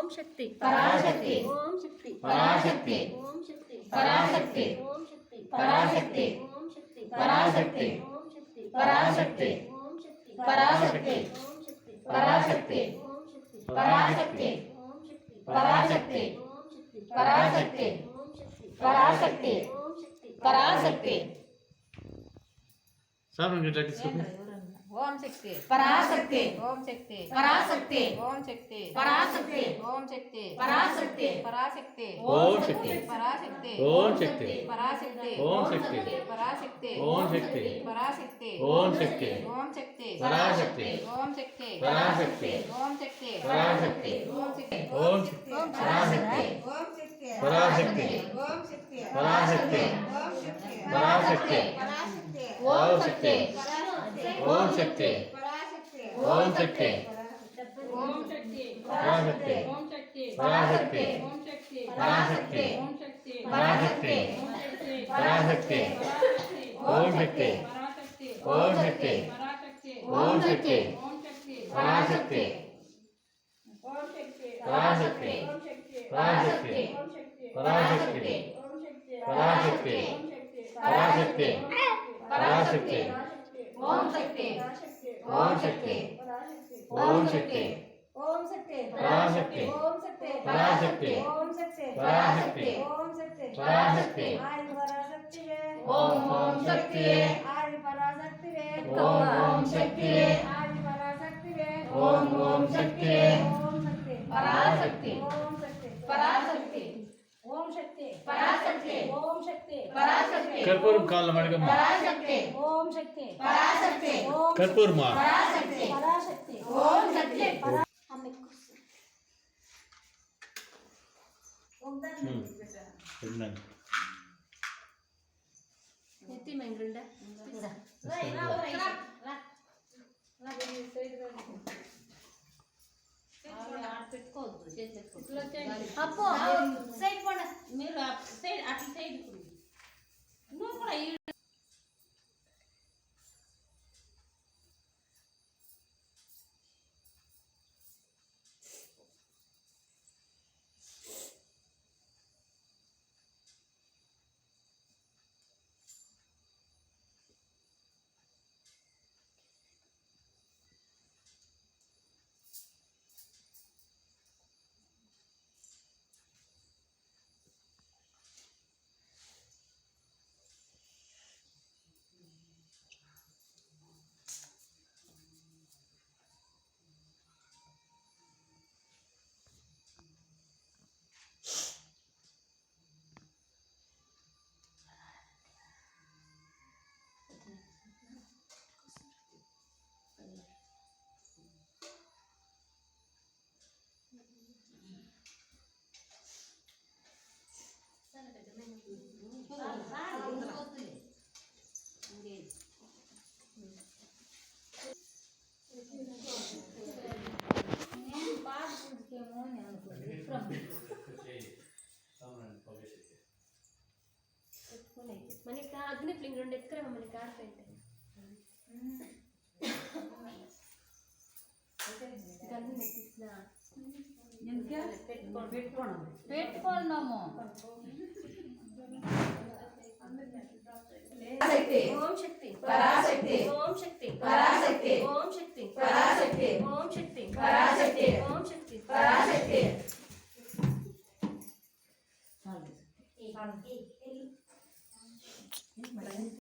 शक्ति पराशक्ति ओम शक्ति पराशक्ति ओम शक्ति पराशक्ति ओम शक्ति पराशक्ति ओम शक्ति पराशक्ति ओम शक्ति पराशक्ति ओम शक्ति पराशक्ति ओम शक्ति पराशक्ति ओम शक्ति पराशक्ति ओम शक्ति पराशक्ति ओम शक्ति पराशक्ति ओम शक्ति पराशक्ति ओम शक्ति पराशक्ति सब गिटा किसको ओम शक्ति पराशक्ति ओम शक्ति पराशक्ति ओम शक्ति पराशक्ति ओम शक्ति पराशक्ति पराशक्ति ओम शक्ति पराशक्ति ओम शक्ति पराशक्ति ओम शक्ति पराशक्ति ओम शक्ति पराशक्ति ओम शक्ति ओम शक्ति पराशक्ति ओम शक्ति पराशक्ति ओम शक्ति पराशक्ति ओम शक्ति ओम शक्ति पराशक्ति पराशक्ति पराशक्ति पराशक्ति ओम शक्ति ओम शक्ति ओम शक्ति पराशक्ति पराशक्ति पराशक्ति पराशक्ति पराशक्ति ओम शक्ति ओम शक्ति ओम शक्ति पराशक्ति पराशक्ति पराशक्ति पराशक्ति पराशक्ति पराशक्ति पराशक्ति ओम शक्ति ओम शक्ति ओम शक्ति ओम शक्ति पराशक्ति ओम शक्ति पराशक्ति ओम शक्ति पराशक्ति ओम शक्ति पराशक्ति आदि पराशक्ति रे ओम ओम शक्ति आदि पराशक्ति रे ओम ओम शक्ति आदि पराशक्ति रे ओम ओम शक्ति ओम शक्ति पराशक्ति ओम शक्ति पराशक्ति ओम शक्ति पराशक्ति ओम शक्ति पराशक्ति कर्पूरं काल मडगम पराशक्ति ओम शक्ति पराशक्ति ओम कर्पूरं पराशक्ति पराशक्ति ओम शक्ति ನೆತ್ತಿ ಮೆಂಗಂಡ అప్పు సైడ్ పోండి మీరు సైడ్ అట్లా సైడ్ నువ్వు కూడా మనకి అగ్ని ప్లింగ్ రెండు ఎత్తుకురా మనకి ఆడిపోయింది గన్ను నెట్టిస్తున్నా పెట్టుకున్నాము ఓం శక్తి పరాశక్తి ఓం శక్తి పరాశక్తి ఓం శక్తి పరాశక్తి ఓం శక్తి పరాశక్తి ఓం శక్తి పరాశక్తి పరాశక్తి